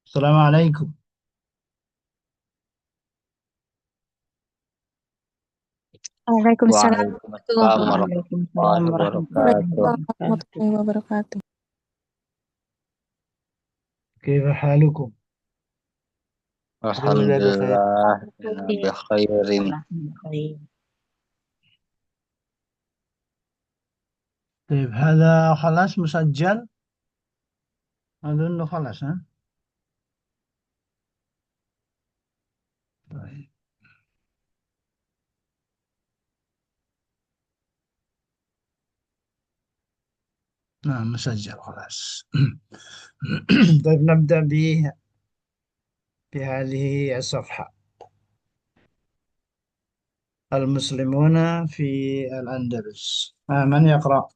السلام عليكم. Waalaikumsalam Waalaikumsalam warahmatullahi warahmatullahi wabarakatuh. wabarakatuh. كيف حالكم؟ الحمد لله بخير. Alhamdulillah, inna bi khairin. طيب هذا خلاص مسجل؟ أظنه خلاص ها؟ طيب. نعم مسجل خلاص. طيب نبدأ بهذه الصفحة. المسلمون في الأندلس، من يقرأ؟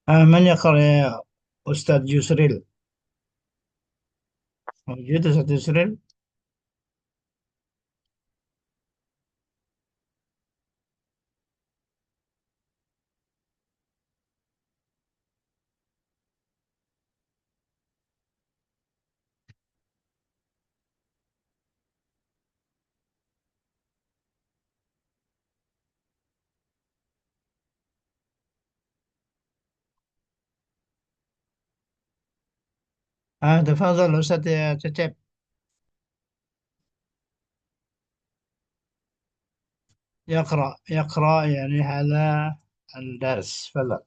من يقرأ يا أستاذ يسريل؟ موجود أستاذ يسريل؟ تفضل أستاذ تتب. يقرأ يعني هذا الدرس فضل.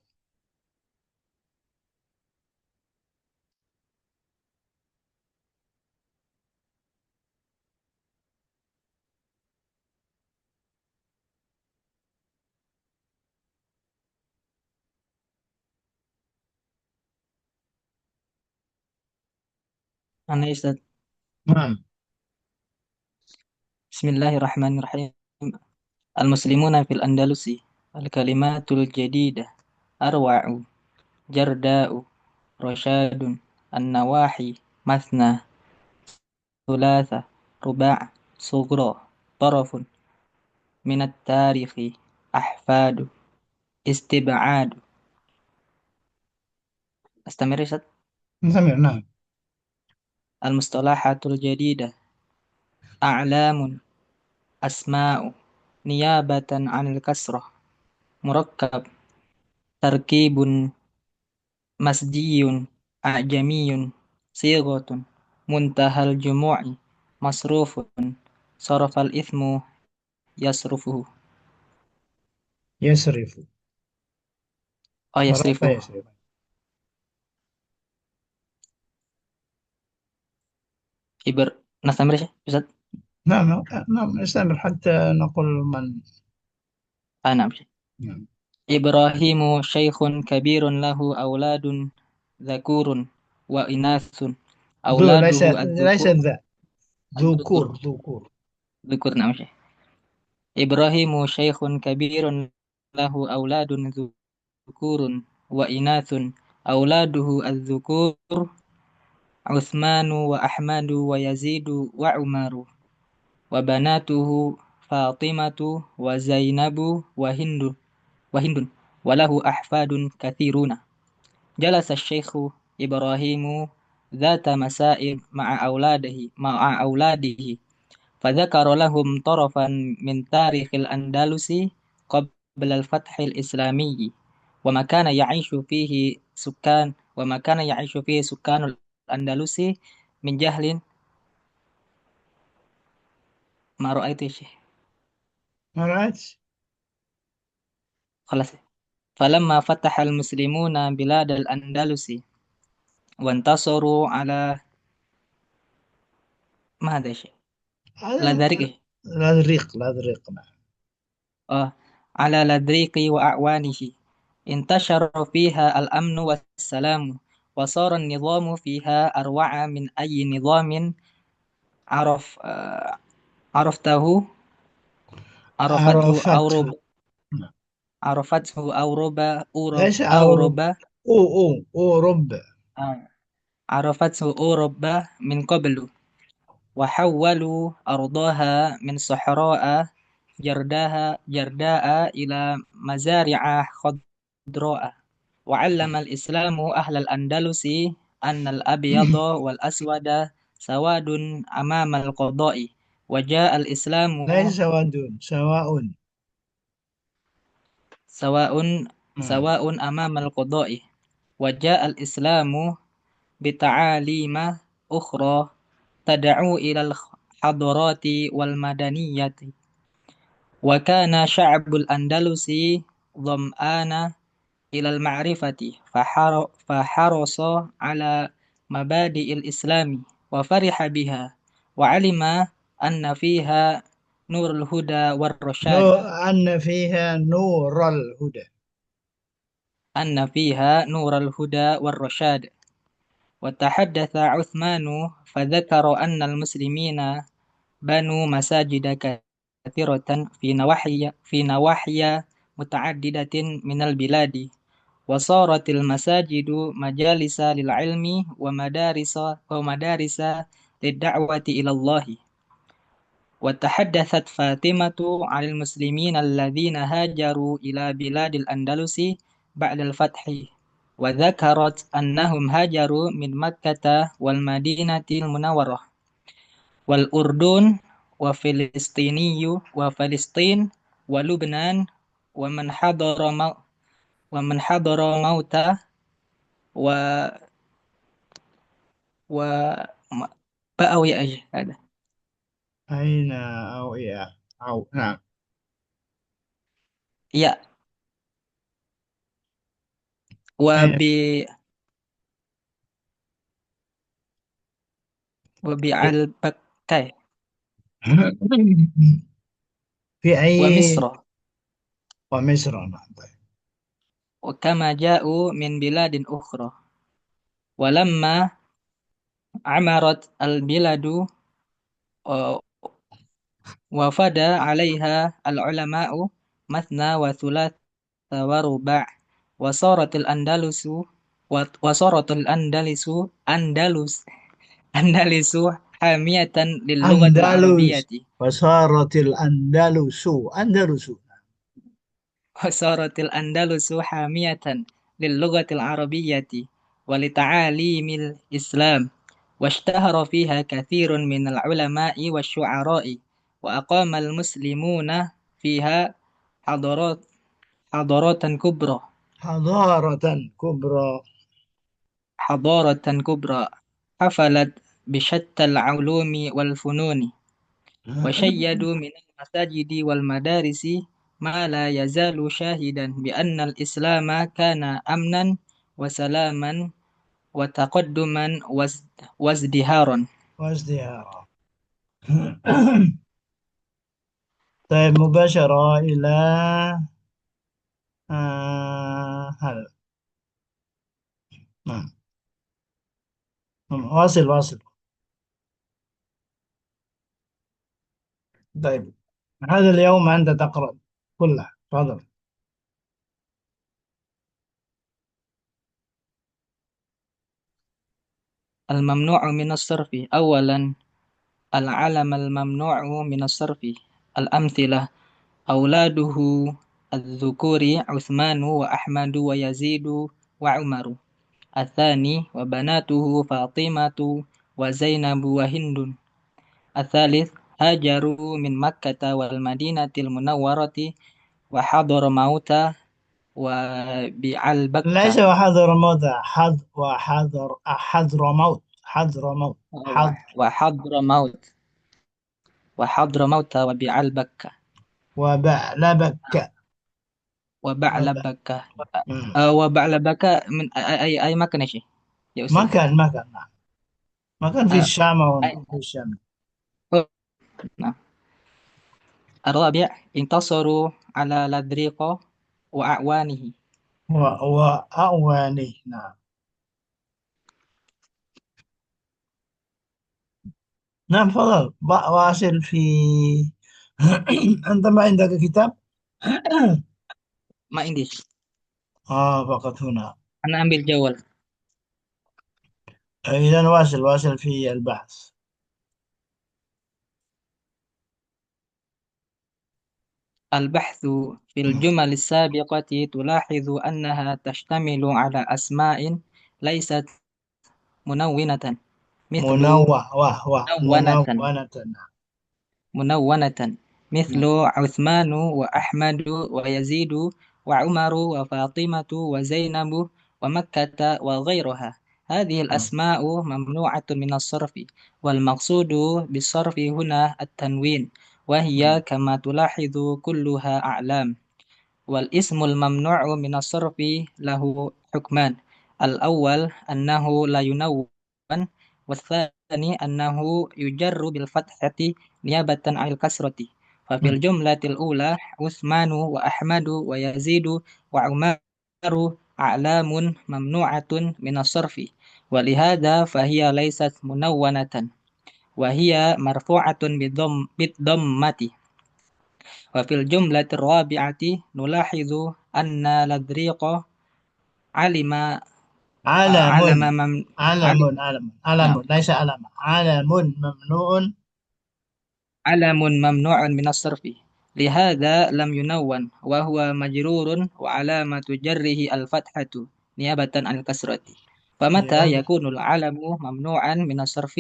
Ana Ustaz. نعم. Bismillahirrahmanirrahim. Al-muslimuna fil Andalusi. Al-kalimatul jadidah. Arwa'u. Jarda'u. Rasyadun. An-nawahi. Mathna. Thulatha. Ruba'. Sugra. Tarafun. Minat tarikhi. Ahfadu. Istib'adu. Astamir Ustaz. نعم نعم. Al-mustalahatul jadidah. A'lamun. Asma'u. Niyabatan anil kasrah. Murakkab. Tarkibun masjiyun a'jamiyun sighatun muntahal jumu'i masrufun sarafal ithmu yasrufuhu. يسرف. Oh, صرف yasrifuhu. يسرف. Iber Nastamir ya Ustaz. نعم نعم استمر حتى نقول من. Na'am. نعم. Ibrahimu syaikhun kabirun lahu auladun zakurun wa inathun ليس auladuhu ليس adzukur ذا. adzukur ذكور. dzukur. Na'am. Ibrahimu syaikhun kabirun lahu auladun dzukurun wa inathun auladuhu adzukur Utsmanu wa Ahmadu wa Yazidu wa Umaru wa banatuhu Fatimatu wa Zainabu wa Hindun wa lahu ahfadun kathiruna. Jalasa Syekhu Ibrahimu dhata masa'ib ma'a auladihi fadzakara lahum tarafan min tarikhil Andalusi qabla al-fathil islamiyyi wa ma kana ya'ishu fihi sukanul Andalusi min jahlin ma ra'aitu ya Syekh. مرات. Khalas. Falamma fataha al-muslimuna bilad al-Andalusi wa intasaru ala ma hadha ya Syekh. La هذا dharik ya. لا ذريق نعم. Oh, على لدريق وأعوانه انتشر فيها الأمن والسلام وصار النظام فيها أروع من أي نظام عرف عرفته عرفته عرفتها. أوروبا عرفته أوروبا ليس أوروبا. أوروبا أوروبا. عرفته أوروبا من قبل وحولوا أرضها من صحراء جرداء إلى مزارع خضراء وعلم الإسلام أهل الأندلس أن الأبيض والأسود سواد أمام القضاء وجاء الإسلام ليس سواد، سواء. سواء نعم. أمام القضاء وجاء الإسلام بتعاليم أخرى تدعو إلى الحضارات والمدنية وكان شعب الأندلس ظمآن إلى المعرفة فحرص على مبادئ الإسلام وفرح بها وعلم أن فيها نور الهدى والرشاد أن فيها نور الهدى. وتحدث عثمان فذكر أن المسلمين بنوا مساجد كثيرة في نواحي متعددة من البلاد وصارت المساجد مجالس للعلم ومدارس للدعوة إلى الله وتحدثت فاطمة عن المسلمين الذين هاجروا إلى بلاد الأندلس بعد الفتح وذكرت أنهم هاجروا من مكة والمدينة المنورة والأردن وفلسطين ولبنان ومن حضر موتى و و بأوي أجل هذا أين أو إيه أو نعم. يا أين؟ وب وبعلبكة في أي؟ ومصر ومصر. نعم. طيب. وكما جاءوا من بلاد أخرى ولما عمرت البلاد وفد عليها العلماء مثنى وثلاث ورباع وصارت الأندلس وصارت الأندلس أندلس حامية للغة أندلس. العربية وصارت الأندلس أندلس. وصارت الأندلس حامية للغة العربية ولتعاليم الإسلام واشتهر فيها كثير من العلماء والشعراء وأقام المسلمون فيها حضارات كبرى حضارة كبرى. حفلت بشتى العلوم والفنون وشيدوا من المساجد والمدارس ما لا يزال شاهدا بأن الإسلام كان أمنا وسلاما وتقدما وازدهارا وازدهارا. طيب، مباشرة إلى هذا. نعم. واصل واصل. طيب، هذا اليوم أنت تقرأ كله، تفضل. الممنوع من الصرف أولا العلم الممنوع من الصرف الأمثلة أولاده الذكور عثمان وأحمد ويزيد وعمر الثاني وبناته فاطمة وزينب وهند الثالث هاجروا من مكة والمدينة المنورة وحضر موت ليس وبعلبكة وحضر موت، حضر موت، حضر موت، وحضر موت وبعلبكة وبعلبك. وب... وبعلبكة مم. وبعلبكة من أي مكان يا شيخ يا أستاذ مكان نعم. مكان في آه، الشام أو أي في الشام. نعم الرابع انتصروا على لذريق وأعوانه. وأواني. نعم. نعم فضل واصل في. أنت ما عندك كتاب؟ ما عنديش. فقط هنا. أنا أمbil جوال. إذا واصل في البحث. البحث في الجمل السابقة تلاحظ أنها تشتمل على أسماء ليست منونة، مثل منونة منونة. نعم. منونة مثل نعم. عثمان وأحمد ويزيد وعمر وفاطمة وزينب ومكة وغيرها. هذه نعم. الأسماء ممنوعة من الصرف، والمقصود بالصرف هنا التنوين، وهي نعم. كما تلاحظ كلها أعلام. والاسم الممنوع من الصرف له حكمان: الأول أنه لا ينون، والثاني أنه يجر بالفتحة نيابة عن الكسرة. ففي نعم. الجملة الأولى عثمان وأحمد ويزيد وعمر أعلام ممنوعة من الصرف، ولهذا فهي ليست منونة، وهي مرفوعة بالضمة. وفي الجملة الرابعة نلاحظ أن لدريق علم علم. علم علم. علم علم. نعم علم ليس علم. علم ممنوع. علم ممنوع من الصرف، لهذا لم ينون، وهو مجرور وعلامة جره الفتحة نيابة عن الكسرة. فمتى لهذا يكون العلم ممنوعا من الصرف؟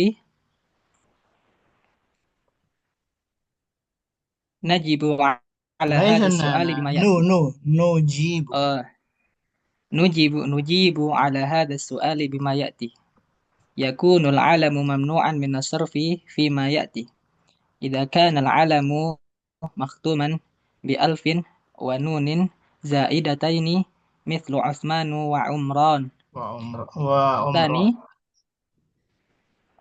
نجيب على ليس هذا السؤال بما يأتي. نجيب. آه نجيب على هذا السؤال بما يأتي. يكون العلم ممنوعا من الصرف فيما يأتي: إذا كان العلم مختوما بألف ونون زائدتين مثل عثمان وعمران. وعمران. الثاني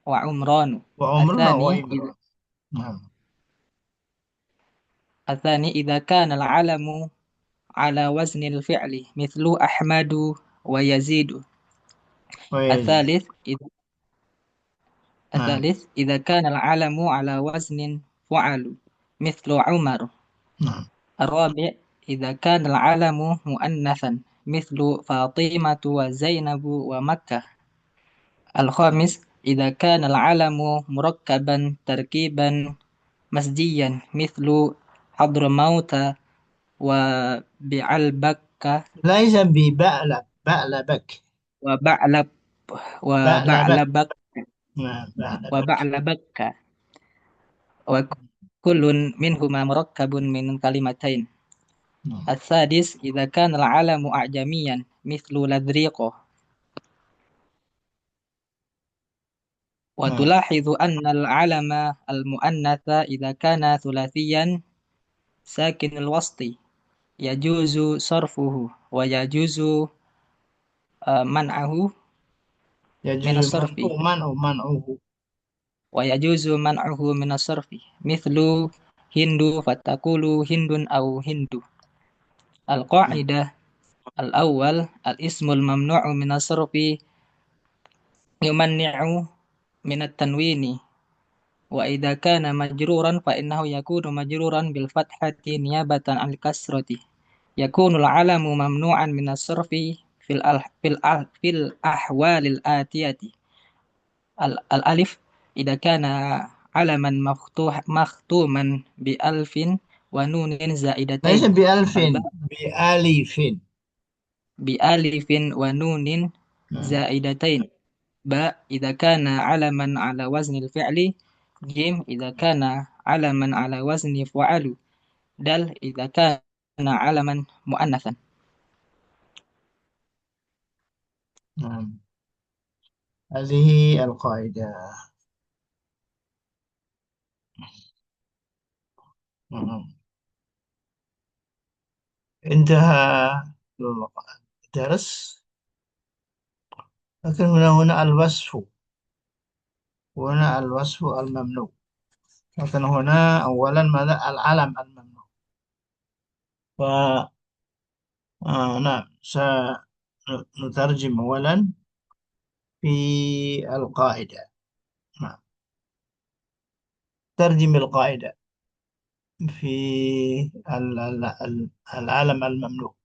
وعمران. وعمرنا الثاني إذا وعمران. نعم. الثاني إذا كان العلم على وزن الفعل مثل أحمد ويزيد. ويزيد. الثالث إذا نعم. إذا كان العلم على وزن فعل مثل عمر. نعم. الرابع إذا كان العلم مؤنثا مثل فاطمة وزينب ومكة. الخامس إذا كان العلم مركبا تركيبا مسجيا مثل حضرموت وبعلبكة ليس ببعلب بعلبك. وبعلب بعلبك. وبعلبك نعم بعلبك. وبعلبكة، وكل منهما مركب من كلمتين. نعم. السادس إذا كان العلم أعجميا مثل لذريق. نعم. وتلاحظ أن العلم المؤنث إذا كان ثلاثيا ساكن الوسط يجوز صرفه ويجوز منعه من يجوز الصرف، منعه. مثل هند فتقول هند أو هند. نعم. القاعدة الأول الاسم الممنوع من الصرف يمنع من التنوين، وإذا كان مجرورا فإنه يكون مجرورا بالفتحة نيابة عن الكسرة. يكون العلم ممنوعا من الصرف في الأحوال الآتية: الألف إذا كان علما مختوما بألف ونون ليس زائدتين. بألف. الباء بألف. بألف ونون نعم. زائدتين. باء إذا كان علما على وزن الفعل. جيم إذا كان علما على وزن فعل. دال إذا كان علما مؤنثا. نعم. هذه القاعدة. نعم. انتهى الدرس. لكن هنا الوصف. هنا الوصف الممنوع. مثلا هنا أولا ماذا العلم الممنوع. ف نعم سنترجم أولا في القاعدة. نعم ترجم القاعدة في العالم المملوك.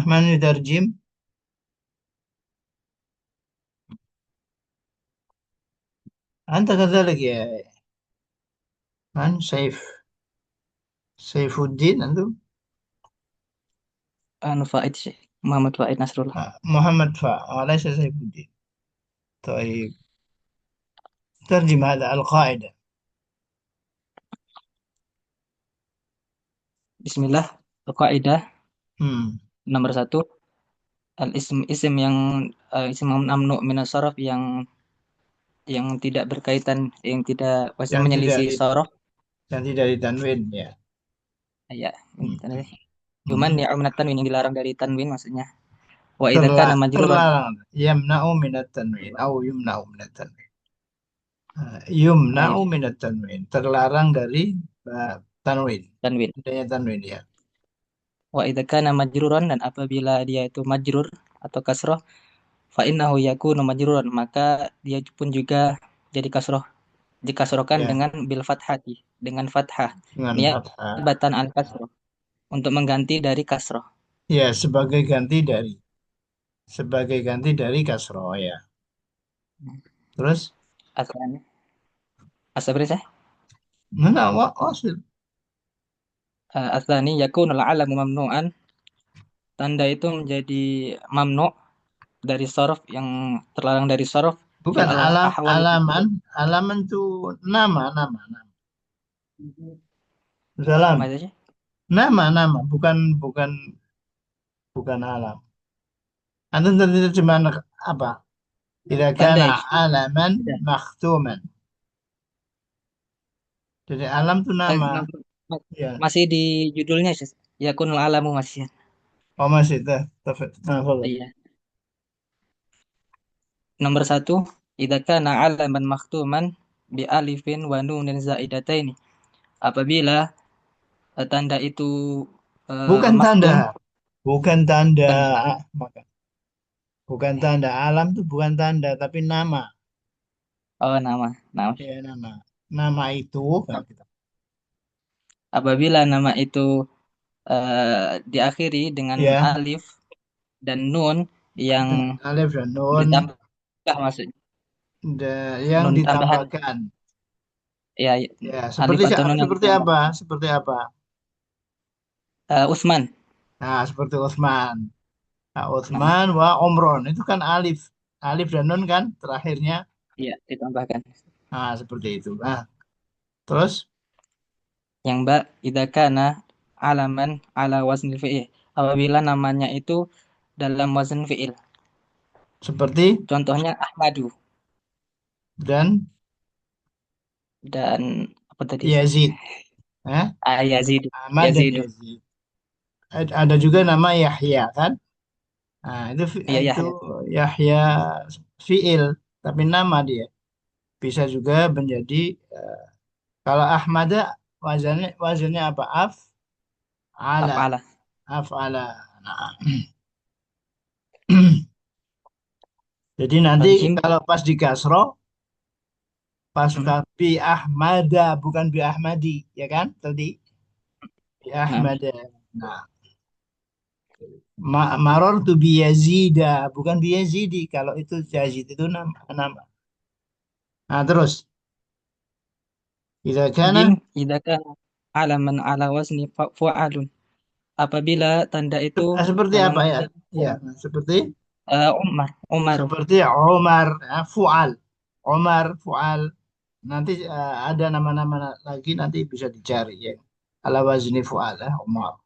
من يترجم؟ أنت كذلك يا من سيف الدين أنتم. Faid Syekh Muhammad Faid Nasrullah. محمد ليس سيف الدين. طيب ترجم هذا القاعدة. Bismillah. Kaidah hmm. nomor satu, isim yang isim mamnu minas sharaf yang tidak berkaitan, yang tidak maksudnya yang tidak menyelisih di, sorof. yang tidak ditanwin ya. Ya, Hmm. cuman Hmm. ya minat tanwin yang dilarang dari tanwin maksudnya. Wa idza kana majruran. Terlarang yamna'u minat tanwin atau yumna'u minat tanwin. Ah, ya, Yumna'u minat tanwin, terlarang dari tanwin, tanwin. adanya tanwin ya. Wa idza kana majruran, dan apabila dia itu majrur atau kasroh, fa innahu yakunu majruran, maka dia pun juga jadi kasroh, dikasrohkan Ya, dengan bil fathati, dengan fathah, dengan fathah. niabatan al kasroh, untuk mengganti dari kasroh. Ya, sebagai ganti dari kasroh ya. Terus, Asalnya asabri saya mana wasil? aslani yakunul alamu mamnu'an, tanda itu menjadi mamnu dari sorof, yang terlarang dari sorof, fil Bukan al ahwal alaman itu nama. Salam. maksudnya Nama, bukan bukan bukan alam. Anda tadi cuma apa? Tidak tanda karena itu alaman ya. makhtuman. Jadi alam itu Eh, nama. ma- Ya. masih di judulnya sih, yakunul alamu masih. Oh masih dah. Nah, Iya. Nomor satu, idza kana alaman maktuman bi alifin wa nunin zaidataini. Apabila tanda itu bukan tanda, maktum, bukan tanda, bukan. maka bukan tanda. Alam itu bukan tanda, tapi nama. Oh, nama. Ya nama. Nama itu kalau kita. Apabila nama itu diakhiri dengan Ya alif dan nun yang dengan alif dan nun ditambah, maksudnya yang nun tambahan, ditambahkan. ya, Ya alif seperti atau nun yang seperti ditambah. apa? Seperti apa? Usman, Nah seperti Utsman. Nah, nama, Utsman wa Omron itu kan alif, alif dan nun kan terakhirnya. ya, ditambahkan. Nah seperti itu. Nah terus Yang ba idza kana alaman ala wazni fi'il. Apabila namanya itu dalam wazn fi'il. seperti Contohnya Ahmadu dan dan apa tadi? Yazid. Eh? Yazidu. Ahmad dan Yazidu. Yazid. Ada juga nama Yahya kan? Nah, Iya, ya, itu ya. Yahya fiil, tapi nama dia bisa juga menjadi eh, kalau Ahmad wazannya apa? Ala, Af'ala. afala. Nah, jadi nanti Al-jim. kalau pas di kasro, pas Hmm. bi Ahmada bukan bi Ahmadi, ya kan? Tadi bi Nah, Ahmada. Nah, maror tu bi Yazida bukan bi Yazidi. Kalau itu Yazid itu nama. Nah, terus tidak jim kana idza kana alaman ala wazni fu'alun. Apabila tanda itu seperti dalam apa ya? wazn Ya, seperti Umaru. seperti Umar, ya, Fual, Umar, Fual. Nanti ada nama-nama lagi nanti bisa dicari ya. Ala wazni Fual, ya, Umar.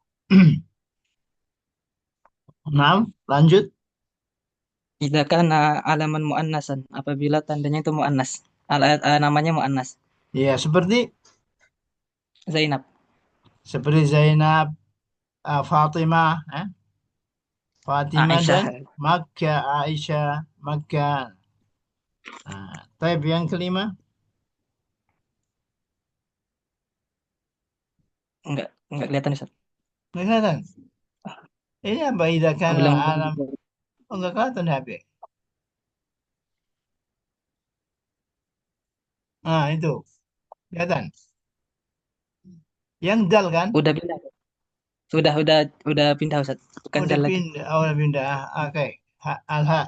Nah, lanjut. Idza kana alaman muannasan, apabila tandanya itu muannas. Namanya muannas. Ya, Zainab, seperti Zainab, Fatimah, Fatimah dan Aisyah. Makkah, Aisyah, Makkah. Nah, type yang kelima. Enggak kelihatan Ustaz. Nggak kelihatan. Ini apa? Idza Oh, kana belum. alam. Oh, nggak kelihatan HP. Nah, itu. Kelihatan. Yang dal kan? Udah pindah. Udah pindah Ustaz. Bukan Udah dal lagi. pindah. Oh, udah pindah. Oke. Al-ha.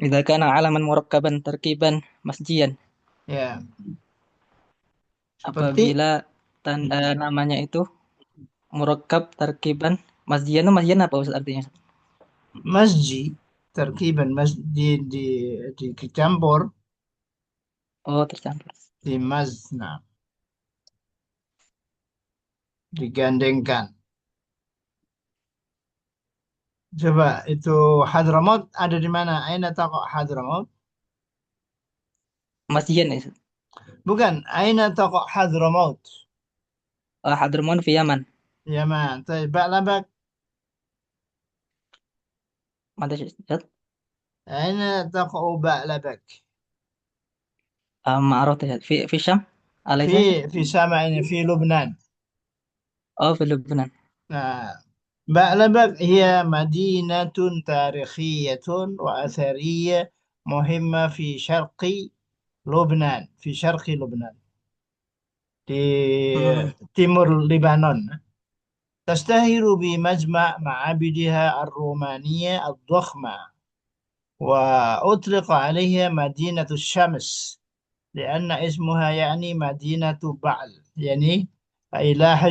Idza kana alaman murakkaban tarkiban masjian. Ya. Seperti Apabila namanya itu murakkab tarkiban masjian itu masjian apa Ustaz artinya? masjid. Terkiban masjid dicampur Oh, tercampur. di mazna. Digandengkan. Coba itu Hadramaut ada di mana? Aina taqa Hadramaut? Masjian ya Ustaz. Bukan, aina taqa Hadramaut? Hadramaut fi Yaman. Yaman. طيب Ba'labak Mana sih Ustaz? aina taqa Ba'labak? Ma'ruf ya. Fi Syam. Alaisa Ustaz? في سامع في لبنان. Oh, fi Lubnan. بألبك هي مدينة تاريخية وأثرية مهمة في شرق لبنان، في شرق لبنان، في Hmm. تيمور لبنان. تشتهر بمجمع معابدها الرومانية الضخمة، وأطلق عليها مدينة الشمس لأن اسمها يعني مدينة بعل، يعني إله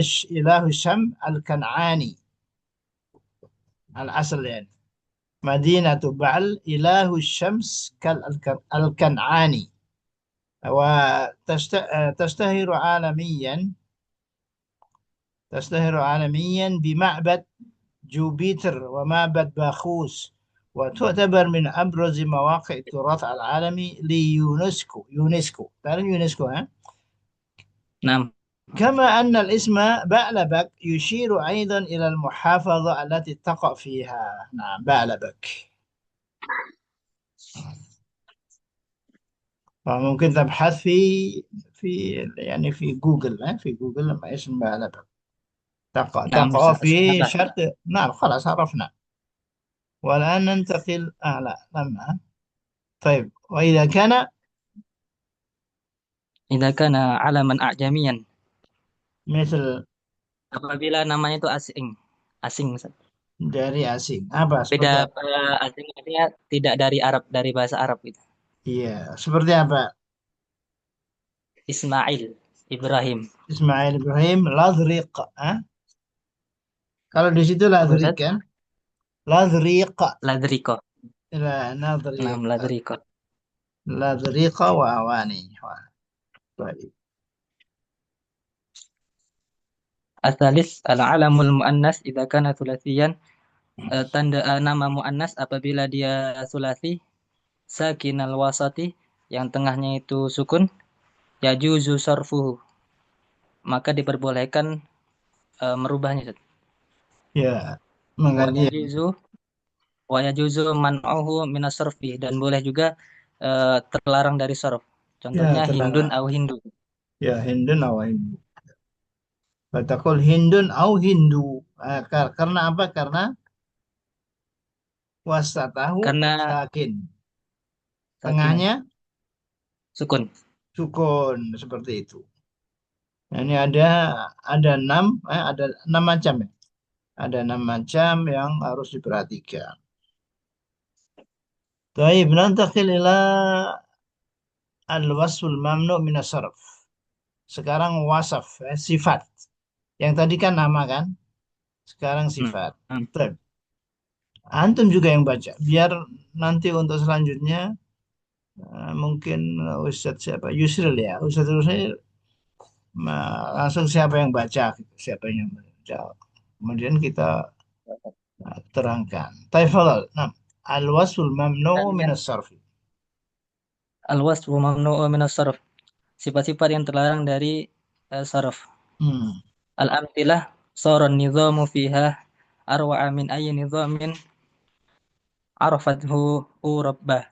الشمس الكنعاني الأصل يعني. مدينة بعل إله الشمس الكنعاني. وتشتهر عالميا، تشتهر عالميا بمعبد جوبيتر ومعبد باخوس، وتعتبر من أبرز مواقع التراث العالمي يونسكو تعرف يونسكو ها؟ Nah, كما أن الاسم بعلبك يشير أيضا إلى المحافظة التي تقع فيها. نعم بعلبك. فممكن تبحث في يعني في جوجل في جوجل لما اسم بعلبك nah تقع Ustaz. في Sabar. شرق. نعم خلاص عرفنا. والآن ننتقل لا لما. طيب وإذا كان Idza kana alaman a'jamiyan. مثل Apabila namanya itu asing. Asing Ustaz. dari asing apa Beda seperti apa? asing artinya tidak dari Arab, dari bahasa Arab gitu. Iya seperti apa? Ismail, Ibrahim. Ismail Ibrahim Ladriq kalau di situ Apa Ladriq Ustaz? kan Ladriq Ladriko. لا Nah, نظريق Ladriko. Ladriq وأواني. طيب Asalis al-alamul muannas idza kana tsulasiyan. Tanda nama muannas apabila dia sulasi sakinal wasati yang tengahnya itu sukun yajuzu sarfuhu maka diperbolehkan merubahnya Ustaz. ya Wa mengganti yajuzu wa yajuzu man'uhu minas sarfi dan boleh juga terlarang dari sarf. ya Contohnya hindun terlarang au hindu. ya Hindun atau Hindu. Batakul Hindun au Hindu. Karena apa? Karena wasatahu Karena sakin. sakinah Tengahnya sukun. sukun seperti itu. Nah, ini ada enam macam ya. Ada enam macam yang harus diperhatikan. Baik, nantakil ila al-wasful mamnu minas sarf. Sekarang wasaf, sifat. Yang tadi kan nama kan? Sekarang Hmm. sifat. Baik. Antum juga yang baca. Biar nanti untuk selanjutnya mungkin Ustadz siapa? Yusril ya. Ustadz Yusril langsung siapa yang baca, gitu. Siapa yang baca. Kemudian kita terangkan. Taifadal. Nah, al-wasful mamnu min Kemudian as-sarfi. al-wasfu mamnu'u minas sarf. Sifat-sifat yang terlarang dari sarf. Hmm. Al-amtilah saran nizamu fiha arwa'a min ayyi nizamin arafathu urabbah.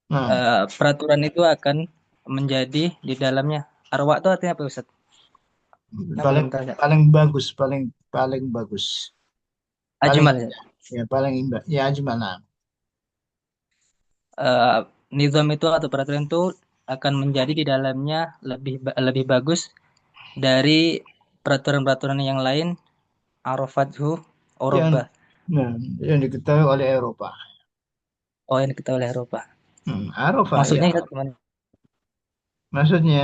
Nah, Peraturan itu akan menjadi di dalamnya. Arwa itu artinya apa Ustaz? Nah, paling belum tahu Ustaz. paling bagus, paling paling bagus, paling Ajmal indah. Ustaz. Ya, paling indah. Ya, gimana? Eh, Nizam itu atau peraturan itu akan menjadi di dalamnya lebih bagus dari peraturan-peraturan yang lain arafathu Yang, Eropa. nah, yang diketahui oleh Eropa. Oh, yang kita oleh Eropa. Eropa ya. Maksudnya Ustaz gimana? Maksudnya,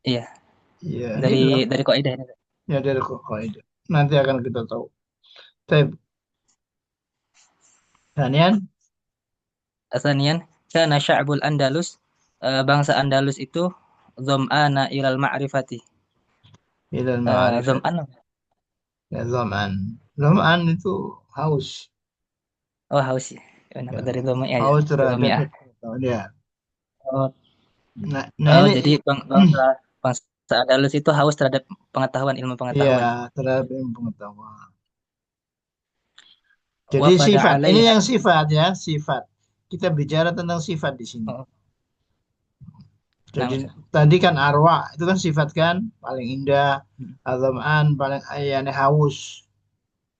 Iya, ya dari inilah. kaidah ini. Ya dari kaidah. Nanti akan kita tahu. Tapi, Danian, Asanian, kana sya'bul Andalus, bangsa Andalus itu zam'ana ilal ma'rifati. ilal ma'rifat. Zam'an. Ya, zaman. Zaman itu haus. Oh, haus ya. Kenapa Ya, dari Dhomiyah ya? haus terhadap Dhomiyah. pengetahuan. Ya. Oh, Nah oh, ini, jadi bangsa Andalus itu haus terhadap pengetahuan, ilmu ya pengetahuan. terhadap ilmu pengetahuan. Jadi Wafada sifat. Ini alaiha. yang sifat ya, sifat. Kita bicara tentang sifat di sini. Oh, nah, Jadi Ustaz. tadi kan arwah itu kan sifat kan paling indah, Hmm. azaman paling yani haus.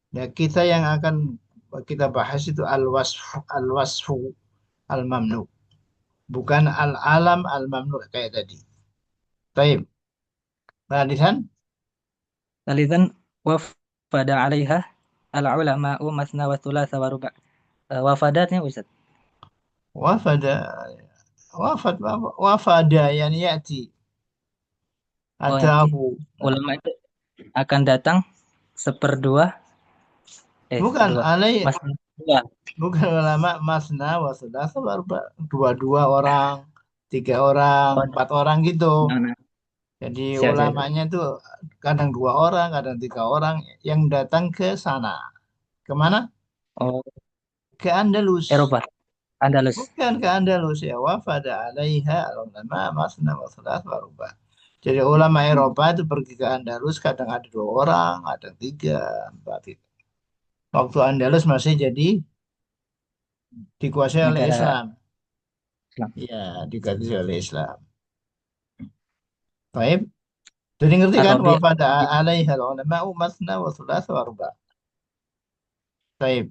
Ya kita yang akan kita bahas itu al-wasfu al-mamnu, bukan al-alam al-mamnu kayak tadi. Baik, perhatikan Talidan wafada alaiha al-ulama'u masna wa thulatha wa ruba'. Wafadatnya Ustaz. wafada wafad wafada yani yati Oh, nanti. atahu. Nah, Ulama itu akan datang seperdua, bukan seperdua. alai, Masna dua. bukan ulama masna wa thulatha wa ruba'. Dua-dua orang, tiga orang, Oh, empat orang gitu. nah, nah. Jadi Siap, siap, siap. ulamanya itu kadang dua orang, kadang tiga orang yang datang ke sana. Kemana? Oh, Ke Andalus. Eropa, Andalus. Bukan ke Andalus ya. Wafada alaiha ulama masna wa thalath wa ruba'. Jadi ulama Eropa itu pergi ke Andalus kadang ada dua orang, ada tiga, empat itu. Waktu Andalus masih jadi dikuasai oleh Negara Islam. Islam. Ya, dikuasai oleh Islam. Baik. Jadi ngerti kan? Arabi, Wafada alaiha ulama masna wa thalath wa ruba'. Baik.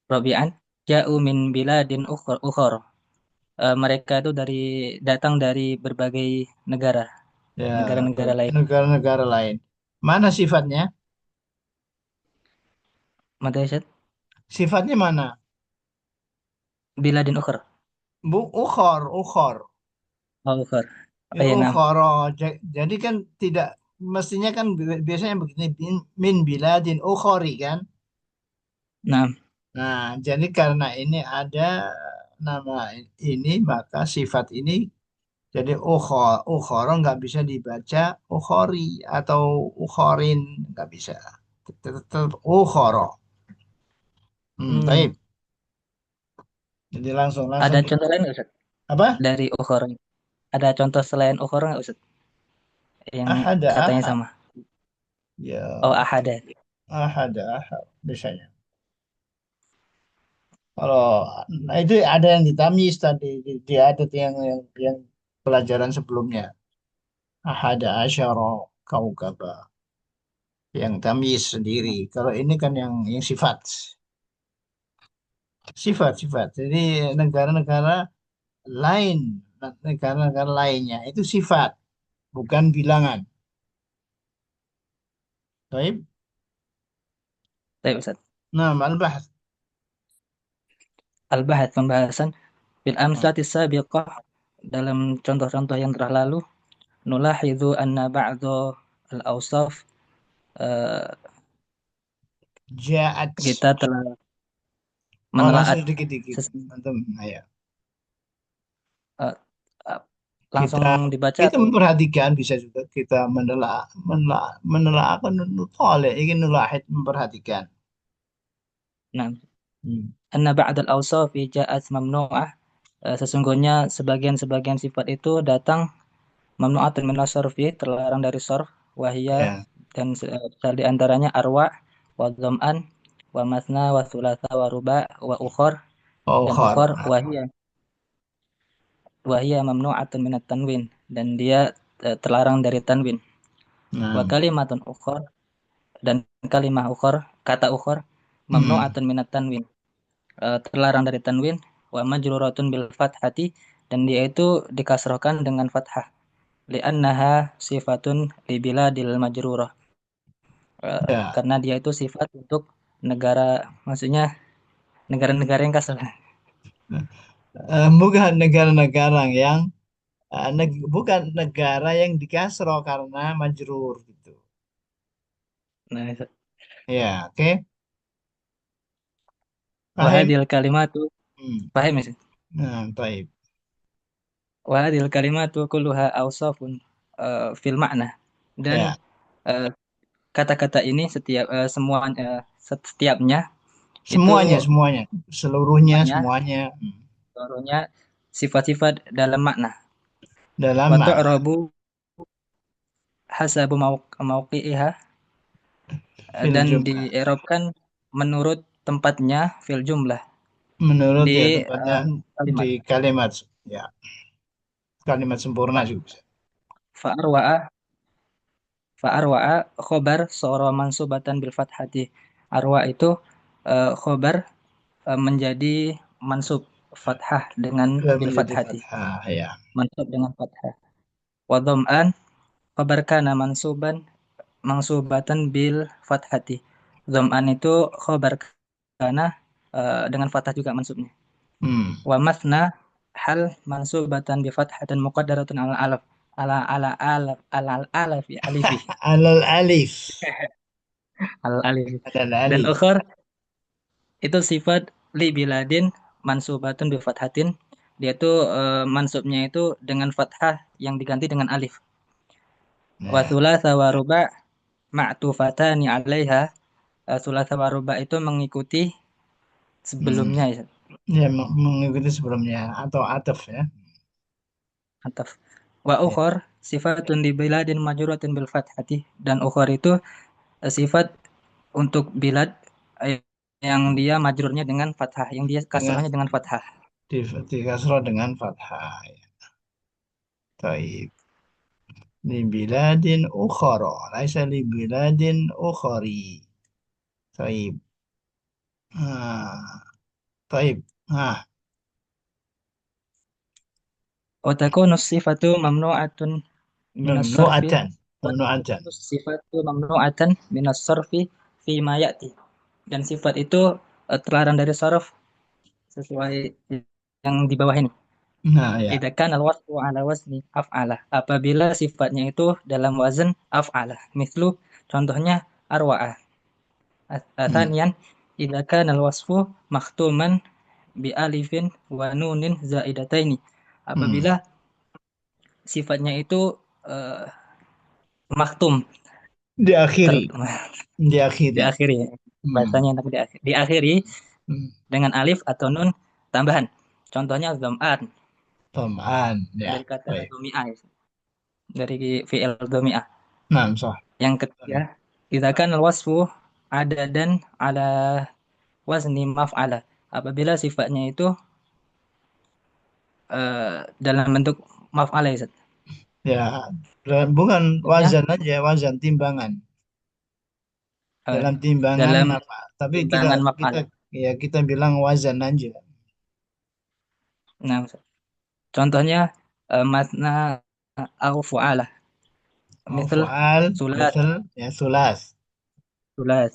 Rabi'an ja'u min biladin ukhor. Mereka itu datang dari berbagai negara, Ya, negara-negara lain. negara-negara lain. Mana sifatnya? Madaisyat Sifatnya mana? biladin ukhor. Ukhor, ukhor. Oh, ukhor. Ya, Oh, ya, nam. ukhoro. Jadi kan tidak, mestinya kan biasanya begini, min biladin ukhori kan? Nam. Nah, jadi karena ini ada nama ini, maka sifat ini jadi ukhoro nggak bisa dibaca ukhori atau ukhorin, nggak bisa. Tetap ukhoro. Hmm. Baik. Jadi langsung langsung Ada contoh lain nggak Ustaz? apa? Dari ukhor. Ada contoh selain ukhor nggak Ustaz? Yang Ahada katanya ahad. sama. Oh, Ya, ahada. ahada ahad biasanya. Kalau nah itu ada yang ditamis tadi, dia ada tuh yang pelajaran sebelumnya. Ahada asyara kaukaba, yang tamis sendiri. Kalau ini kan yang sifat, sifat. Jadi negara-negara lain, negara-negara lainnya itu sifat, bukan bilangan. Baik. Baik Ustaz. Nah, al-bahth. Al-bahad pembahasan bil amsalati sabiqah dalam contoh-contoh yang telah lalu nulahidzu anna ba'dha al-awsaf eh, Ja'at. kita telah Oh, langsung menelaah sedikit-dikit. ses- Antum, ayo. eh, eh, Kita langsung dibaca kita atau memperhatikan, bisa juga kita menelaah kan nutoleh ingin nulahid, memperhatikan. nah Hmm. anna ba'd al-awsaf ja'at mamnu'ah. Sesungguhnya sebagian-sebagian sifat itu datang mamnu'atun min as terlarang dari sarf wahia Ya. dan di antaranya arwa wa dham'an wa masna wa thulatha wa ruba wa ukhor Oh, dan khar. ukhor wahia mamnu'atun minat tanwin dan dia terlarang dari tanwin. Wa Nah, kalimatun ukhor dan kalimah ukhor, kata ukhor hmm. mamnu'atun minat tanwin, terlarang dari tanwin, wa majruratun bil fathati dan dia itu dikasrohkan dengan fathah li'annaha sifatun li biladil majrurah. Ya. Karena dia itu sifat untuk negara, maksudnya negara-negara yang kasar. Bukan negara-negara yang bukan negara yang dikasro karena majrur gitu. Nah, Ya, oke. Paham? wahadil kalimatu, Hmm. paham ya? Nah, baik. Wahadil kalimatu kulluha awsafun fil makna. Dan Ya, eh, kata-kata ini semua setiapnya itu semuanya, semuanya, seluruhnya, semuanya semuanya seluruhnya sifat-sifat dalam makna. dalam Wa makna. tu'rabu hasabu mauqi'iha Fil dan jumlah. dierobkan menurut tempatnya fil jumlah Menurut di ya tempatnya di kalimat. kalimat, ya kalimat sempurna Fa- juga bisa. Fa'arwa'a fa'arwa'a khobar soro mansubatan bil fathati. Arwa itu khobar menjadi mansub fathah dengan bil Menjadi fathati. fathah, ya. Mansub dengan fathah. Wa dham'an khobar kana mansubatan bil fathati. Dham'an itu khobar kana dengan fathah juga mansubnya. Hmm. Wa masna hal mansubatan bi fathatin muqaddaratun ala alaf ala alafi alifi Alal alif. al alifi Alal dan alif. ukhur itu sifat li biladin mansubatun bi fathatin dia tuh mansubnya itu dengan fathah yang diganti dengan alif wa Ya, thulatsa wa ruba ma'tufatani 'alaiha. Thulatsa wa ruba itu mengikuti hmm. sebelumnya ya Ya mengikuti sebelumnya atau ataf ya. ataf wa Ya. ukhur sifatun li biladin majruratin bil fathati dan ukhur itu sifat untuk bilad yang dia majrurnya dengan fathah, yang dia Dengan kasrohnya dengan fathah. di kasroh dengan fathah. Ya. Taib. Li biladin ukhara. Laisa li biladin ukhari. Taib. Ah, taib. Ah, Wa takunu sifatu mamnu'atun minas sarfi mamnu'atan. wa Mamnu'atan. takunu sifatu mamnu'atan minas sarfi fi ma ya'ti. Dan sifat itu terlarang dari sarf sesuai yang di bawah ini. Nah, ya. Idza kana al-wasfu ala wazni af'ala. Apabila sifatnya itu dalam wazan af'ala. Mislu contohnya arwa'ah. Hmm. Athanian idza kana al-wasfu makhtuman bi alifin wa nunin zaidataini. Hmm. Apabila sifatnya itu eh, maktum ter, Diakhiri. Diakhiri. diakhiri Hmm. bahasanya enak diakhiri Hmm. dengan alif atau nun tambahan. Contohnya dham'an Tam'an. Ya. dari kata Baik. domi'ah dari fi'il domi'ah. Nah, sah. Yang ketiga, idza kana al-wasfu adadan ala wazni maf'ala. Apabila sifatnya itu dalam bentuk maf'ala ya, Ustaz. Ya. Bukan Contohnya wazan aja, wazan timbangan. eh, Dalam timbangan dalam apa? Tapi kita timbangan kita maf'ala. ya kita bilang wazan aja. Nah, contohnya matna au fu'ala. Au Misal fu'al, sulat, misal ya sulas. sulat.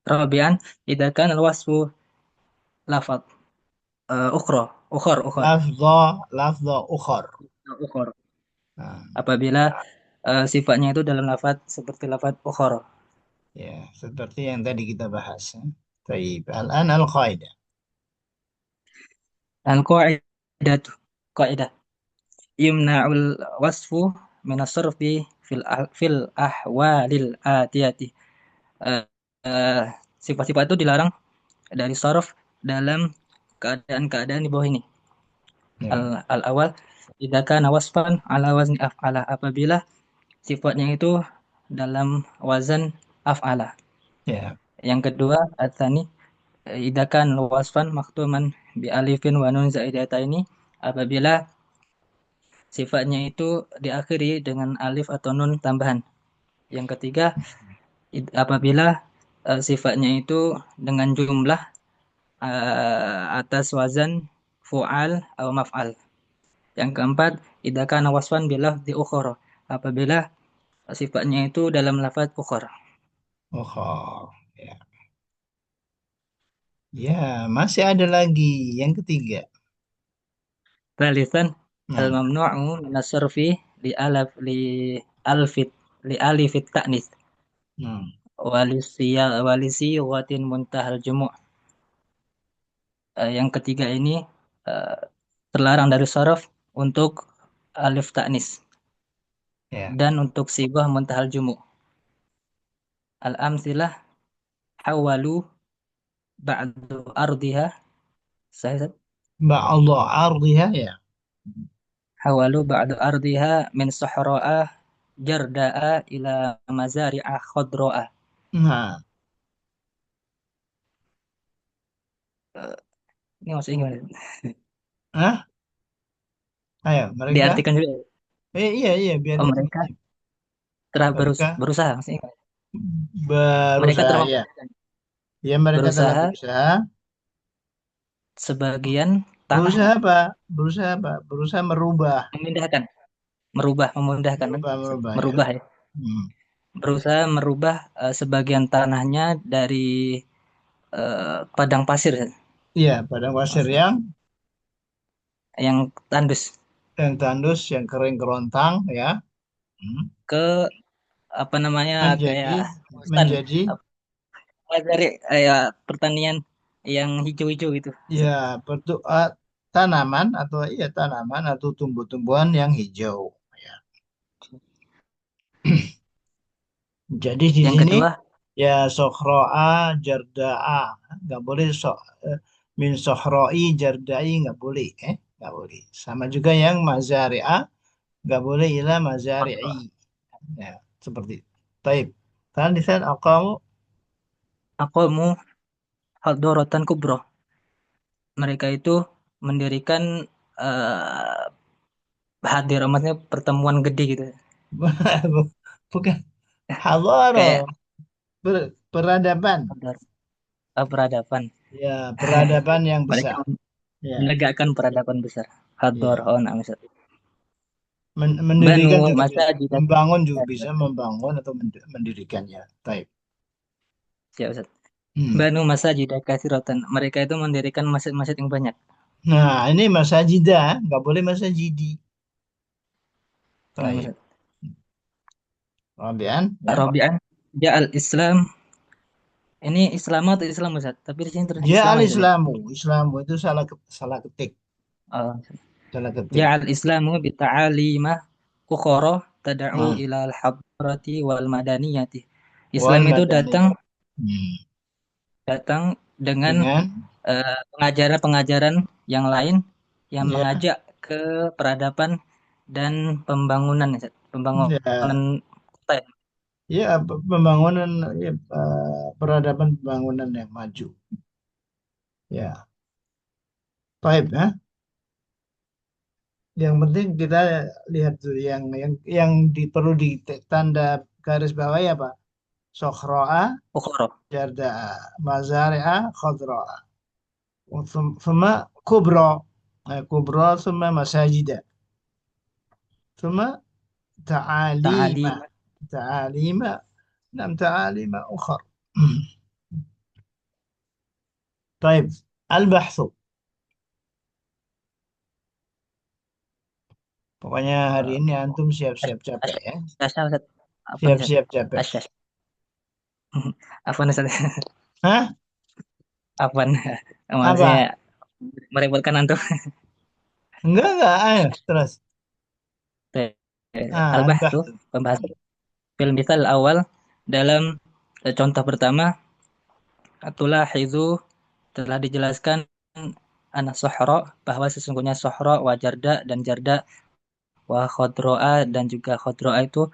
Rabi'an, idza kana al-wasfu lafad ukhor. Lafza ukhar. Ukhor. Nah, Apabila sifatnya itu dalam lafaz seperti lafaz ukhor. ya, seperti yang tadi kita bahas. Ya. Baik, al-an al-qaidah. Al-qa'idah qaidah yumna'ul wasfu min as-sarfi fil ahwalil atiyati. Eh, eh, Sifat-sifat itu dilarang dari sarf dalam keadaan-keadaan di bawah ini. Ya. Al-awal idza kana wasfan ala wazni af'ala apabila sifatnya itu dalam wazan af'ala. Ya. Yang kedua, at-tsani idza kana wasfan maktuman bi alifin wa nun zaidataini, apabila sifatnya itu diakhiri dengan alif atau nun tambahan. Yang ketiga, apabila sifatnya itu dengan jumlah atas wazan fu'al atau maf'al. Yang keempat, idza kana wasfan bi lafzi ukhra, apabila sifatnya itu dalam lafaz ukhra. Oh, ya. Ya, masih ada lagi yang ketiga. Tsalitsan, al Nah, mamnu'u min as-sarfi li alfit li alifit ta'nis hmm, walisi muntahal jumu'. Yang ketiga ini eh, terlarang dari sorof untuk alif ta'nis ya. dan untuk sibah muntahal jumu'. Al-amsilah hawalu ba'du ardiha, saya Ba'allah ardiha ya. hawalu ba'du ardiha min sahra'a jarda'a ila mazari'a khadra'a. Nah, Ini maksudnya gimana? ah, ayo mereka. Diartikan juga. Iya iya biar Oh, mereka ini. telah Mereka berusaha, maksudnya gimana? Mereka berusaha telah ya. memindahkan, Ya mereka telah berusaha berusaha. sebagian tanah Berusaha apa? Berusaha apa? Berusaha merubah, memindahkan, memindahkan kan? merubah ya. Merubah ya. Hmm. Berusaha merubah sebagian tanahnya dari padang pasir ya, Iya, padang pasir yang tandus yang tandus, yang kering kerontang ya. Hmm. ke apa namanya kayak Menjadi hutan, menjadi apa dari pertanian yang hijau-hijau gitu. ya tanaman atau iya tanaman atau tumbuh-tumbuhan yang hijau ya. Jadi di Yang sini kedua, ya sohroa jardaa nggak boleh min sohroi jardai nggak boleh nggak boleh. Sama juga yang mazari'a nggak boleh ila mazari'i ya seperti itu. Taib. Kan di sana kamu aqamu hadoratan kubro. Mereka itu mendirikan eh hadir maksudnya pertemuan gede gitu. bukan hadaro Kayak peradaban hadar peradaban. ya peradaban yang Mereka besar ya menegakkan peradaban besar. Hadar ya oh nah, misal. Banu Mendirikan juga masa bisa jika membangun juga bisa membangun atau mendirikannya. Taib. siap, Ustaz. Hmm. Banu masa jika kasiratan. Mereka itu mendirikan masjid-masjid yang banyak. Nah, ini masajidah, nggak boleh masajidi. Nah, Taib. Ustaz. Kemudian, ya. Rabi'an ja'al Islam. Ini Islam atau Islam Ustaz? Tapi di sini terus Ya Islam al aja tadi. Islamu, Islamu itu salah ketik, Oh. salah ketik. Ja'al Islamu bita'alima ukhara tad'u Nah, ila al-hadrati wal madaniyati. wal Islam itu datang madaniyah. Hmm. datang dengan Dengan pengajaran-pengajaran yang lain yang ya, mengajak ke peradaban dan pembangunan, ya, Ustaz. ya, Pembangunan kota ya. ya pembangunan ya, peradaban pembangunan yang maju. Ya, baik ya. Yang penting kita lihat tuh yang perlu ditanda garis bawah ya Pak. Sokhroa, Ukhra. jarda'a, mazari'a, khadra'a. ثم كبرى كبرى ثم مساجد ثم تعاليم Ta'alim. تعاليم نعم تعاليم أخرى طيب البحث pokoknya hari ini antum siap-siap capek ya Asyasya Ustaz. Apa nih Ustaz? siap-siap capek Asyasya. Apa nih Ustaz? hah Apa nih? apa Maksudnya merepotkan antum. enggak ayo terus Al-bahsu, al-bahth pembahasan film misal awal dalam contoh pertama, tulahizu telah dijelaskan anak sohro bahwa sesungguhnya sohro wa jarda dan jarda wa khodroa dan juga khodroa itu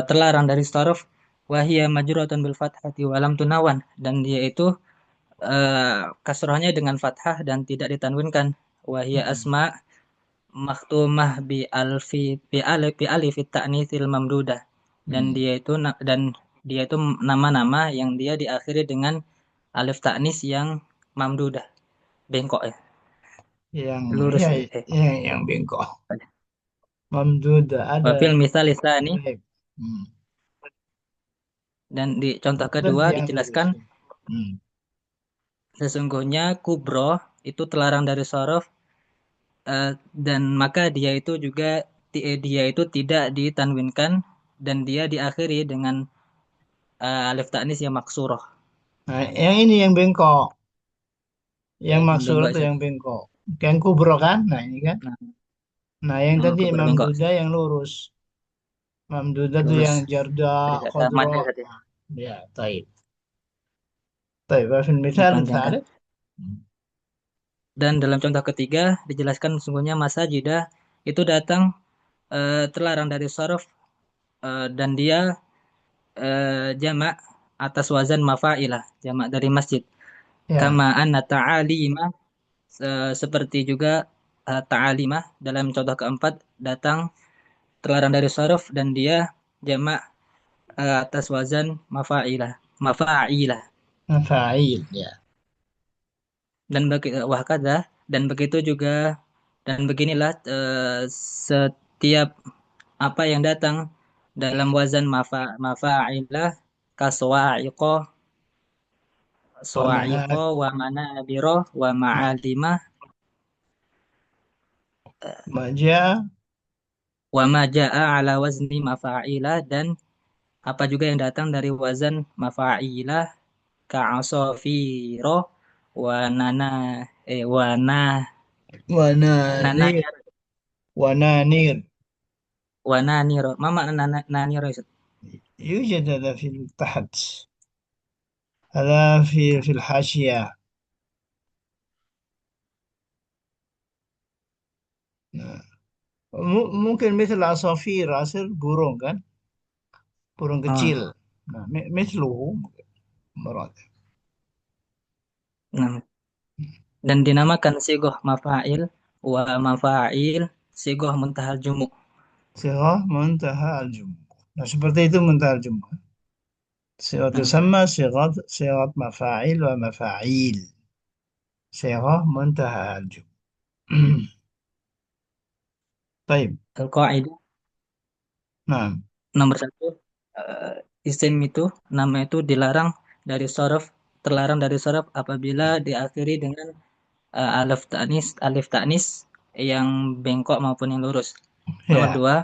terlarang dari sorof, wahia majruratun bil fathati walam tunawan, dan dia itu kasrohnya dengan fathah dan tidak ditanwinkan. Wahia Hmm. asma maktumah bi alif ta'nitsil mamdudah, dan Hmm. dia itu nama-nama yang dia diakhiri dengan alif taknis yang mamdudah, bengkok ya, Yang lurus ya, ya. yang bengkok. Mamduda ada. Wafil misal ini, Baik. Hmm. dan di contoh Dan kedua yang lurus. dijelaskan Hmm. sesungguhnya kubro itu terlarang dari sorof, dan maka dia itu tidak ditanwinkan dan dia diakhiri dengan alif taknis yang maksuroh. Nah, yang ini yang bengkok. Yang Yang maksud bengkok itu Ustaz. yang bengkok. Yang kubro kan? Nah, ini kan. Nah, Nah, yang yang tadi berbengkok. Mamduda yang lurus. Mamduda itu yang Lurus. jarda, Tidak ada khodro. amannya Ustaz ya. Ya, taib. Taib. Wafil misal Dipanjangkan. thalith. Dan dalam contoh ketiga dijelaskan sesungguhnya masajidah itu datang terlarang dari sorof, dan dia jamak atas wazan mafa'ilah, jamak dari masjid. Ya, Kama anna ta'alima, seperti juga ta'alimah dalam contoh keempat datang terlarang dari sorof dan dia jamak atas wazan mafa'ilah, mafa'ilah. fa'il. Ya. Dan wahkadha, dan begitu juga, dan beginilah setiap apa yang datang dalam wazan mafa'ilah, kaswa'iqo, Wa manat. swa'iqo wa manabiro wa ma'alimah, Maja. wa ma ja'a ala wazni mafa'ilah, dan apa juga yang datang dari wazan mafa'ilah, ka'asofiro wa nana wa nana Wananir. Wananir. wa naniro. Ma makna naniro Ustaz? يوجد هذا في تحت. هذا في الحاشية. نعم. ممكن مثل عصافير عصافير burung kan burung Oh, kecil nah مثله مراد nah. Dan dinamakan sigoh mafa'il wa mafa'il sigoh muntahal jumu. صيغة منتهى الجموع nah seperti itu منتهى الجموع صيغة Nah, تسمى صيغة مفاعيل ومفاعيل صيغة منتهى الجموع طيب al-qaidah نعم nomor satu, isim itu nama itu dilarang dari sorof, terlarang dari sorof apabila diakhiri dengan alif taknis yang bengkok maupun yang lurus. Nomor ya dua,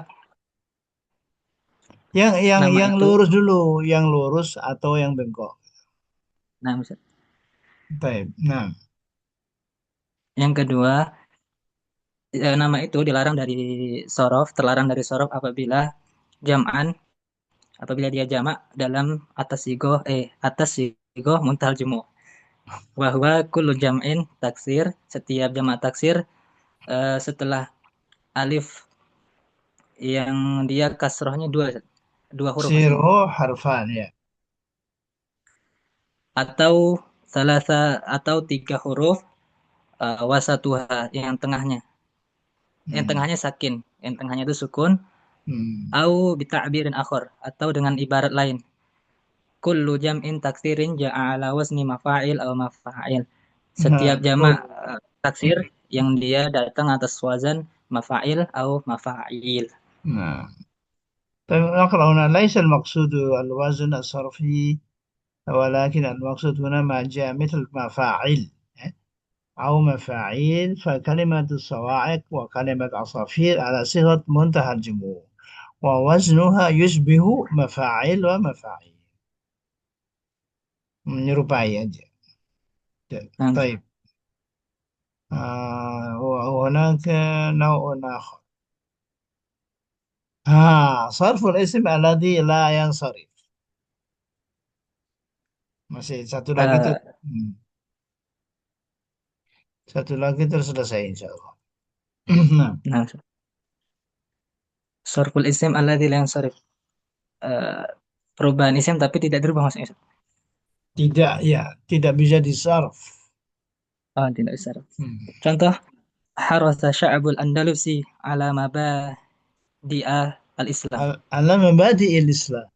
nama yang itu, lurus dulu yang lurus atau yang bengkok nah, misal. طيب نعم Yang kedua, nama itu dilarang dari sorof, terlarang dari sorof apabila jam'an, apabila dia jamak dalam atas sigo muntal jumu, bahwa kullu jam'in taksir, setiap jamak taksir setelah alif yang dia kasrohnya dua huruf Mas. تصير حرفان يا Atau atau tiga huruf, wasatuha yang مم. tengahnya sakin, yang tengahnya itu sukun, مم. au bita'birin akhor, atau dengan ibarat lain, kullu jam'in taksirin ja'ala wasni mafa'il atau mafa'il, setiap نعم jamak taksir yang dia datang atas wazan mafa'il atau mafa'il. نعم طيب نقرأ هنا ليس المقصود الوزن الصرفي ولكن المقصود هنا ما جاء مثل مفاعل أو مفاعيل فكلمة الصواعق وكلمة عصافير على صيغة منتهى الجموع ووزنها يشبه مفاعل ومفاعيل menyerupai aja. Nah, طيب وهناك نوع آخر صرف الاسم الذي لا ينصرف masih satu lagi tuh eh, satu lagi terus selesai insya Allah. Nah, nah, sorful isim alladzi la yansarif. eh, perubahan isim tapi tidak dirubah maksudnya Ustaz. Tidak, ya, tidak bisa disarf. Oh, tidak bisa. Hmm. Contoh, harasa sya'abul Andalusi ala mabadi'a al-Islam. Ala mabadi'il Islam.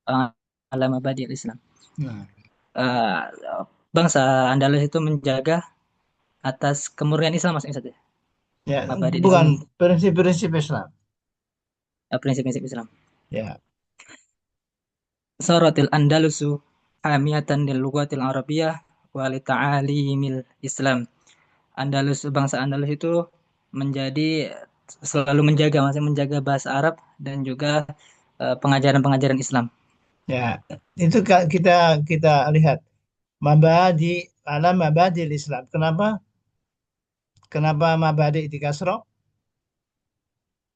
Eh, ala mabadi al-Islam. Nah, Eh, bangsa Andalus itu menjaga atas kemurnian Islam maksudnya Ustaz, ya. ya, Mabadi di bukan sini prinsip-prinsip Islam. prinsip-prinsip Islam. Ya, Saratil Andalusu hamiyatan lil lughatil arabiyyah wa li ta'alimil Islam. Andalus bangsa Andalus itu menjadi selalu menjaga masih menjaga bahasa Arab dan juga pengajaran-pengajaran Islam. ya. Itu kita kita lihat mabadi ala mabadi'il Islam. Kenapa? Kenapa mabadi di kasroh?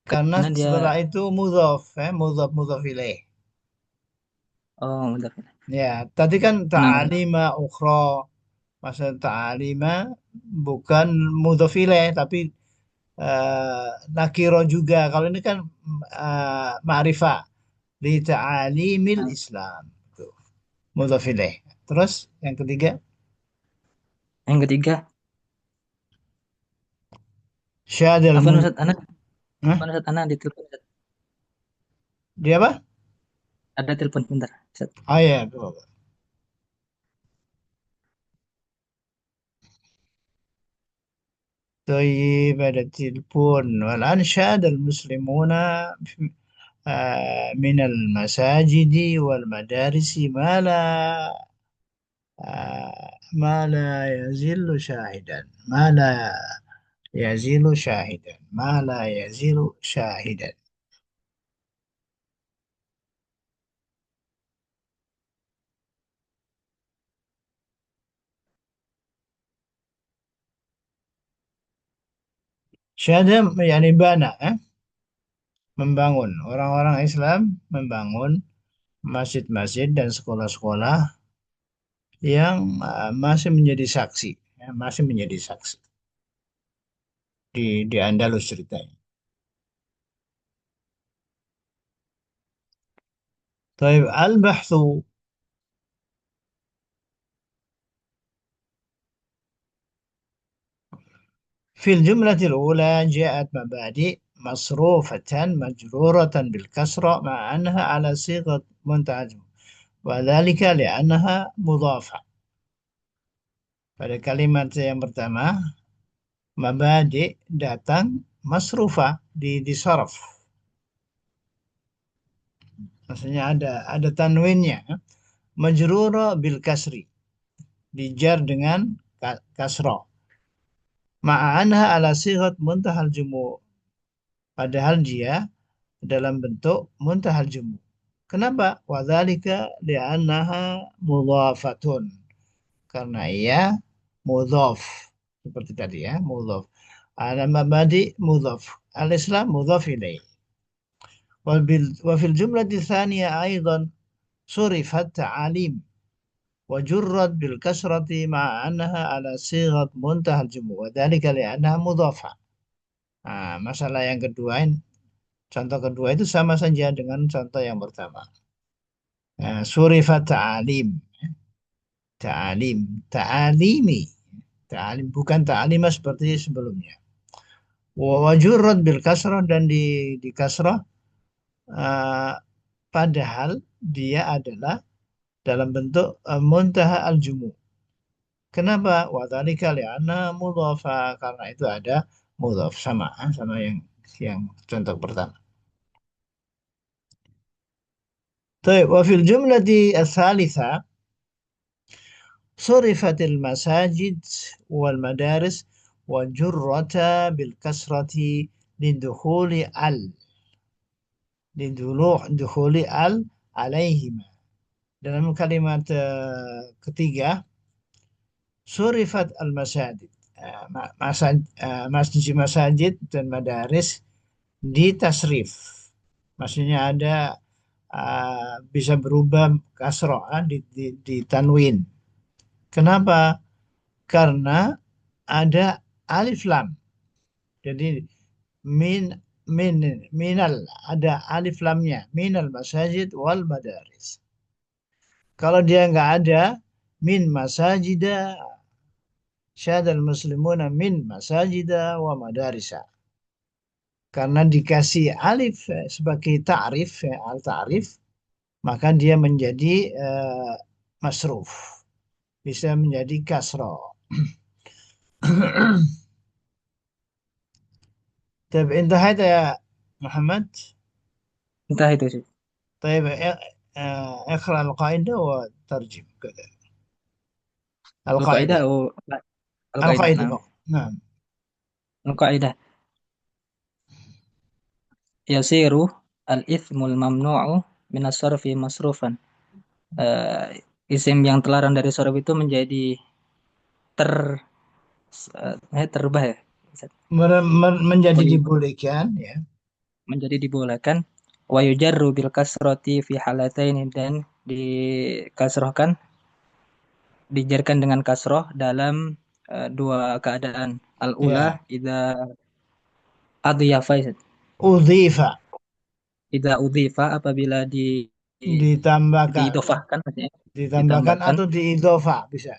Karena Karena dia setelah itu mudhof, mudhof ilaih. benar. Ya, tadi kan Nah, ta'alima ukhra, masa ta'alima bukan mudhof ilaih tapi nakiro juga. Kalau ini kan ma'rifah li ta'alimil Islam. Tuh, mudhof ilaih. Terus yang ketiga, yang ketiga, syadal apa mun, Ustaz Ana? Hah? Apa Ustaz Ana di telepon Ustaz? Dia apa? Ada telepon bentar, Ustaz. Oh ya, tuh. طيب هذا التليفون والآن شاد المسلمون من المساجد والمدارس ما لا يزل شاهدا ما لا يزل شاهدا. Syahada yani bana, membangun. Orang-orang Islam membangun masjid-masjid dan sekolah-sekolah yang masih menjadi saksi, masih menjadi saksi di Andalus ceritanya. طيب البحث في الجملة الأولى جاءت مبادئ مصروفة مجرورة بالكسرة مع أنها على صيغة منتهى الجموع وذلك لأنها مضافة. Pada kalimat yang pertama, mabadi datang masrufa di sorof. Maksudnya ada tanwinnya. Majrura bil kasri. Dijar dengan kasro. Ma'anha ala sighat muntahal jumu. Padahal dia dalam bentuk muntahal jumu. Kenapa? Wadzalika li'annaha mudhafatun. Karena ia mudhaf. Seperti tadi ya, mudhaf. Ala mabadi mudhaf. Al-Islam mudhaf ilaih. وفي الجملة الثانية أيضا صرفت تعاليم وجرت بالكسرة مع أنها على صيغة منتهى الجموع وذلك لأنها مضافة. Nah, masalah yang kedua, contoh kedua itu sama saja dengan contoh yang pertama. Nah, surifat ta'alim, ta'alim, ta'alimi, ta'alim bukan ta'alimah seperti sebelumnya. Wajurrat bil kasrah dan di kasrah eh, padahal dia adalah dalam bentuk muntaha al-jumu. Kenapa? Wa dzalika li'anna mudhafa karena itu ada mudhaf sama yang contoh pertama. طيب وفي الجملة الثالثة صرفت المساجد والمدارس وجرتا بالكسرة لدخول دخول عليهما. Dalam kalimat ketiga surifat al-masajid. Masjid dan madaris ditasrif. Maksudnya ada bisa berubah kasroh di tanwin. Kenapa? Karena ada alif lam. Jadi min min minal ada alif lamnya minal masajid wal madaris. Kalau dia nggak ada min masajida syadal muslimuna min masajida wa madarisa. Karena dikasih alif sebagai ta'rif, al-ta'rif, maka dia menjadi masruf. Bisa menjadi kasroh. طيب انتهيت يا محمد. Entah itu sih. طيب اقرأ القاعدة وترجم كذا. Al-Qaeda القاعدة. Al-Qaeda. القاعدة Nah, فقط. نعم. Al-Qaeda. Yasiru al-ithmul mamnu'u minas sarfi masrufan. Isim yang terlarang dari sarf itu menjadi ter terubah ya. Menjadi Wayu- dibolehkan ya. Menjadi dibolehkan wa yujarru bil kasrati fi halataini dan dikasrohkan dijarkan dengan kasroh dalam dua keadaan. Al-ula Ya. idza adhiyafa أضيف. idza udhifa apabila Ditambahkan. diidofahkan maksudnya Ditambahkan ditambahkan atau diidofah bisa.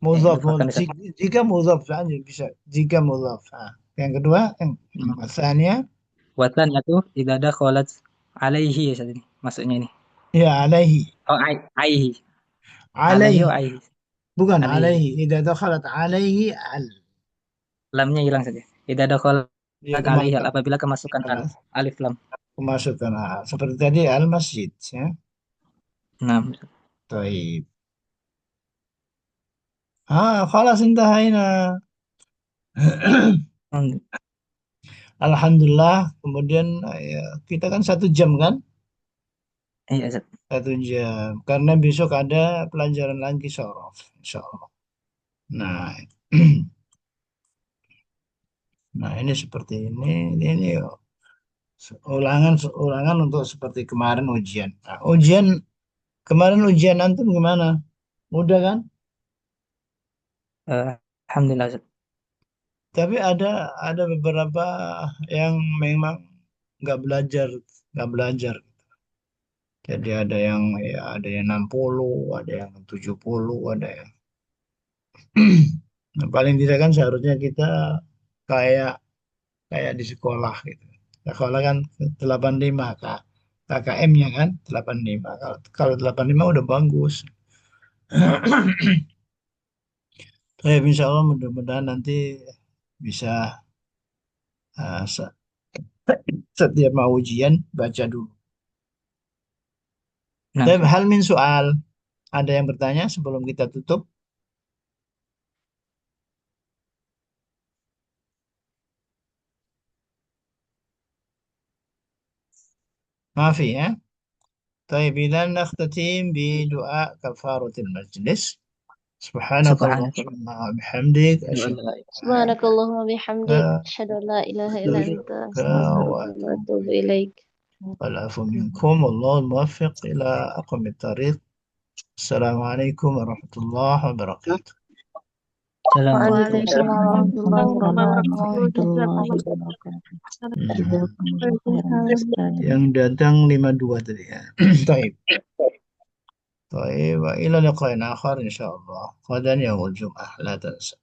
Mudhaf, idofahkan bisa. jika mudhaf saja bisa. Jika mudhaf. Nah, yang kedua, yang asalnya, Watan itu idza dakhalat alaihi ya ini maksudnya ini. ya alaihi. Oh aihi. Alaihi Alaihi. oh aihi. Bukan Alaihi. alaihi. Idza dakhalat alaihi al. Lamnya hilang saja. Idza dakhalat Dia alaihi kembalikan. apabila kemasukan al. Alif lam. Kemasukan al. Seperti tadi al masjid. Ya. Nah, Taib. Khalas intahayna. hmm, Alhamdulillah. Kemudian ya, kita kan 1 jam kan? iya Ustaz. 1 jam. Karena besok ada pelajaran lagi sorof. Insya Allah. Nah, nah ini seperti ini. Ini ulangan untuk seperti kemarin ujian. Nah, kemarin ujian antum gimana? Mudah kan? Alhamdulillah Ustaz. Tapi ada beberapa yang memang nggak belajar, nggak belajar. Jadi ada yang ya ada yang 60, ada yang 70, ada yang nah, paling tidak kan seharusnya kita kayak kayak di sekolah gitu. Sekolah kan 85 Kak. KKM-nya kan 85. Kalau 85 udah bagus. Tapi insya Allah mudah-mudahan nanti bisa uh, se- setiap mau ujian baca dulu. Nah, Tapi Ustaz. hal min soal, ada yang bertanya sebelum kita tutup? Maaf ya. طيب إذا نختتم بدعاء كفارة المجلس. سبحانك Subhanallah. اللهم وبحمدك أشهد أن لا إله سبحانك اللهم وبحمدك إلا أشهد أن لا إله إلا أنت أنت أستغفرك وأتوب وأتوب إليك. إليك والعفو منكم والله الموفق إلى أقوم الطريق. السلام عليكم ورحمة الله وبركاته. Assalamualaikum. وعليكم ورحمة الله وبركاته warahmatullahi جزاكم wabarakatuh. Hmm. Jazakumullah khairan Ustaz. Yang datang 52 tadi ya. طيب. طيب وإلى لقاء آخر إن شاء الله غدا يوم الجمعة لا تنسى.